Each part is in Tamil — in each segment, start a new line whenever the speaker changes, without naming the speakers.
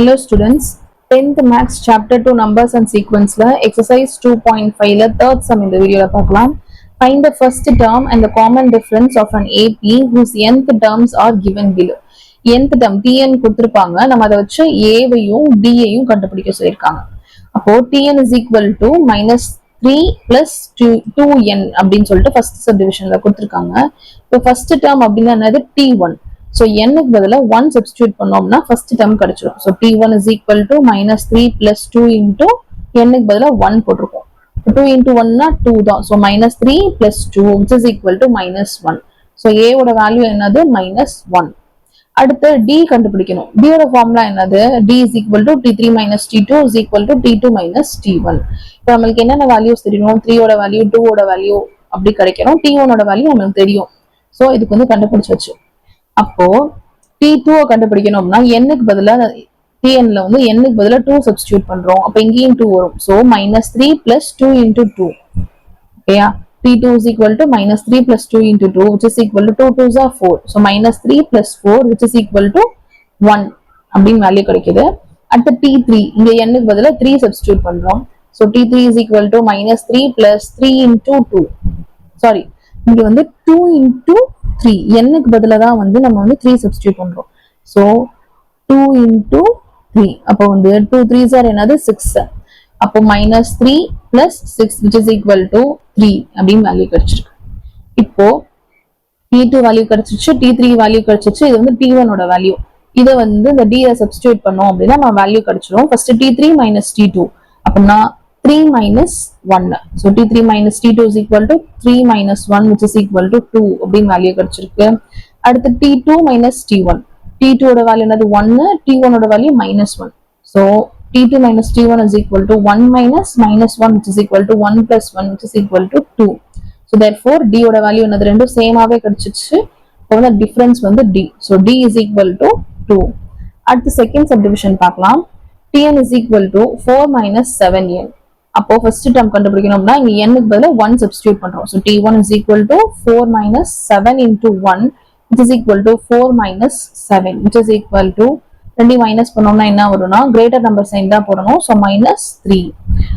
Hello students, 10th Maths Chapter 2 Numbers and Sequence exercise 2.5 third sum இந்த வீடியோல பார்க்கலாம். Find the first term and the common difference of an AP whose nth terms are given below. nth term tn கொடுத்திருப்பாங்க, நம்ம அதை வச்சு a-வையும் d-ஐயும் கண்டுபிடிக்க சொல்லியிருக்காங்க. அப்போ tn is equal to minus 3 plus 2n அப்படின்னு சொல்லிட்டு first subdivisionல கொடுத்திருக்காங்க. இப்போ first term அப்படின்னா என்னது t1. So n க்கு பதிலா 1 substitute பண்ணோம்னா first term கிடைச்சிடும். So t1 is equal to minus 3 plus 2 into n க்கு பதிலா 1 போட்டிருக்கோம். 2 into 1 னா 2 தான். So minus 3 plus 2 which is equal to minus 1. So a ஓட வேல்யூ என்னது minus 1. அடுத்து d கண்டுபிடிக்கணும். d ஓட ஃபார்முலா என்னது? d is equal to t3 minus t2 is equal to t2 minus t1. இப்போ நமக்கு என்னென்ன வேல்யூஸ் தெரியணும்? 3 ஓட வேல்யூ, 2 ஓட வேல்யூ அப்படி கிடைக்கணும். t1 ஓட வேல்யூ நமக்கு தெரியும். ஸோ இதுக்கு வந்து கண்டுபிடிச்சு வச்சு அப்போ t2 கண்டுபிடிக்கணும்னா n-க்கு பதிலா tn-ல வந்து n-க்கு பதிலா 2 சப்ஸ்டிட்யூட் பண்றோம். அப்ப இங்கேயும் 2 வரும். So -3 plus 2 into 2. ஓகேயா? t2 is equal to -3 plus 2 into 2 which is equal to 2 2s are 4. So -3 plus 4 which is equal to 1 அப்படின்னு வேல்யூ கிடைக்குது. அடுத்து t3 இங்க n-க்கு பதிலா 3 சப்ஸ்டிட்யூட் பண்றோம். So t3 is equal to -3 plus 3 into 2. Sorry, இங்க வந்து 2 into 3 n-க்கு பதிலா தான் வந்து நம்ம வந்து 3 சப்ஸ்டிட்யூட் பண்றோம். சோ 2 into 3 அப்போ வந்து 2 3s are என்னது 6. அப்போ -3 plus 6 which is equal to 3 அப்படின்னு வேல்யூ கிடைச்சிருக்கு. இப்போ t2 வேல்யூ கிடைச்சிச்சு, t3 வேல்யூ கிடைச்சிச்சு. இது வந்து t1 ஓட வேல்யூ. இதை வந்து இந்த d-ல சப்ஸ்டிட்யூட் பண்ணோம் அப்படின்னா நம்ம வேல்யூ கிடைச்சிரும். ஃபர்ஸ்ட் t3 minus t2 அப்படின்னா 3 minus 1. So t3 minus t2 is equal to 3 minus 1 which is equal to 2 அப்படின்னு வேல்யூ கிடைச்சிருக்கு. அடுத்து t2 minus t1. t2 ஓட வேல்யூ என்னது 1, t1 ஓட value -1. So t2 minus t1 is equal to 1 minus -1 which is equal to 1 plus 1 which is equal to 2. So therefore d ஓட வேல்யூ என்னது ரெண்டும் சேமாவே கிடைச்சிச்சு. அப்போ டிஃபரன்ஸ் வந்து d. So d is equal to 2. அடுத்து செகண்ட் சப்டிவிஷன் பார்க்கலாம். tn is equal to 4 minus 7n. அப்போ ஃபர்ஸ்ட் டேர்ம் கண்டுபிடிக்கணும்னா இங்க n-க்கு பதிலா 1 சப்ஸ்டிட்யூட் பண்றோம். So t1 is equal to 4 minus 7 into 1 which is equal to 4 minus 7 which is equal to ரெண்டு மைனஸ் பண்ணோம்னா என்ன வரும்னா கிரேட்டர் நம்பர் சைன் தான் போடணும். So -3.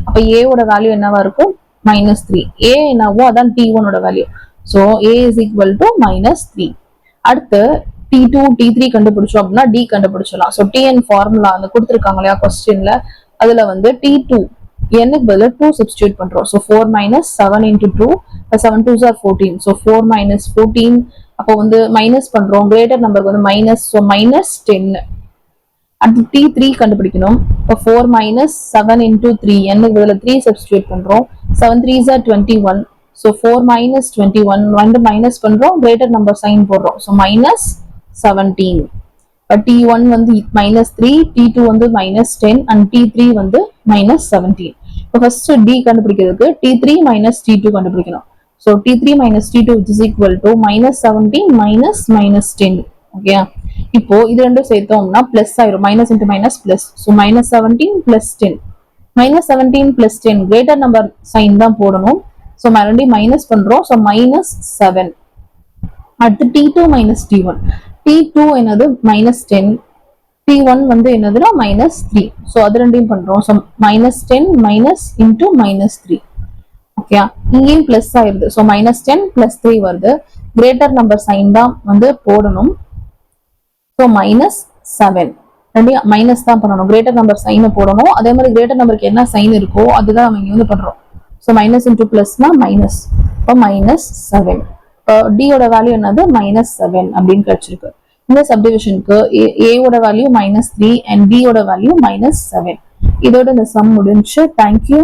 அப்ப a ஓட வேல்யூ என்னவா இருக்கும்? -3. a என்னவோ அதான் t1 ஓட value. So a is equal to -3. அடுத்து t2 t3 கண்டுபிடிச்சோம் அப்படின்னா d கண்டுபிடிச்சலாம். So tn ஃபார்முலா அந்த கொடுத்திருக்காங்க இல்லையா क्वेश्चनல, அதுல வந்து t2 n-க்கு பதிலா 2 சப்ஸ்டிட்யூட் பண்றோம். So 4 minus 7 into 2 7 2s are 14. So 4 minus 14. அப்போ வந்து மைனஸ் பண்றோம். கிரேட்டர் நம்பருக்கு வந்து மைனஸ். So -10. அடுத்து t3 கண்டுபிடிக்கணும். இப்போ 4 minus 7 into 3 n-க்கு பதிலா 3 சப்ஸ்டிட்யூட் பண்றோம். 7 3s are 21. So 4 minus 21 வந்து மைனஸ் பண்றோம். கிரேட்டர் நம்பர் சைன் போடுறோம். So -17. t1 வந்து -3, t2 வந்து -10 and t3 வந்து -17. இப்போ ஃபர்ஸ்ட் d கண்டுபிடிக்கிறதுக்கு t3 minus t2 கண்டுபிடிக்கணும். So t3 minus t2 which is equal to -17 minus -10. Okay, இப்போ இது ரெண்டும் சேர்த்தோம்னா பிளஸ் ஆயிரும். Minus into minus plus. So -17 plus 10. -17 plus 10 greater number sign தான் போடணும். So மறுபடியும் மைனஸ் பண்றோம். So -7. அடுத்து t2 minus t1. t2 என்னது -10, t1 வந்து என்னதுன்னா -3. ஸோ அது ரெண்டையும் பண்றோம். So -10 minus into -3. ஓகே, இங்கேயும் பிளஸ் ஆயிருது. ஸோ -10 plus 3 வருது. கிரேட்டர் நம்பர் சைன் தான் வந்து போடணும். ஸோ -7 ரெண்டையும் மைனஸ் தான் பண்ணணும். கிரேட்டர் நம்பர் சைனை போடணும். அதே மாதிரி கிரேட்டர் நம்பருக்கு என்ன சைன் இருக்கோ அதுதான் நம்ம இங்க வந்து பண்றோம். ஸோ மைனஸ் இன்டூ பிளஸ்னா மைனஸ். இப்போ -7. d ஓட வேல்யூ என்னது -7 அப்படின்னு கிடைச்சிருக்கு. இந்த சப்டிவிஷனுக்கு a ஓட வேல்யூ -3 and d ஓட வேல்யூ -7. இதோட இந்த சம் முடிஞ்சு. தேங்க்யூ.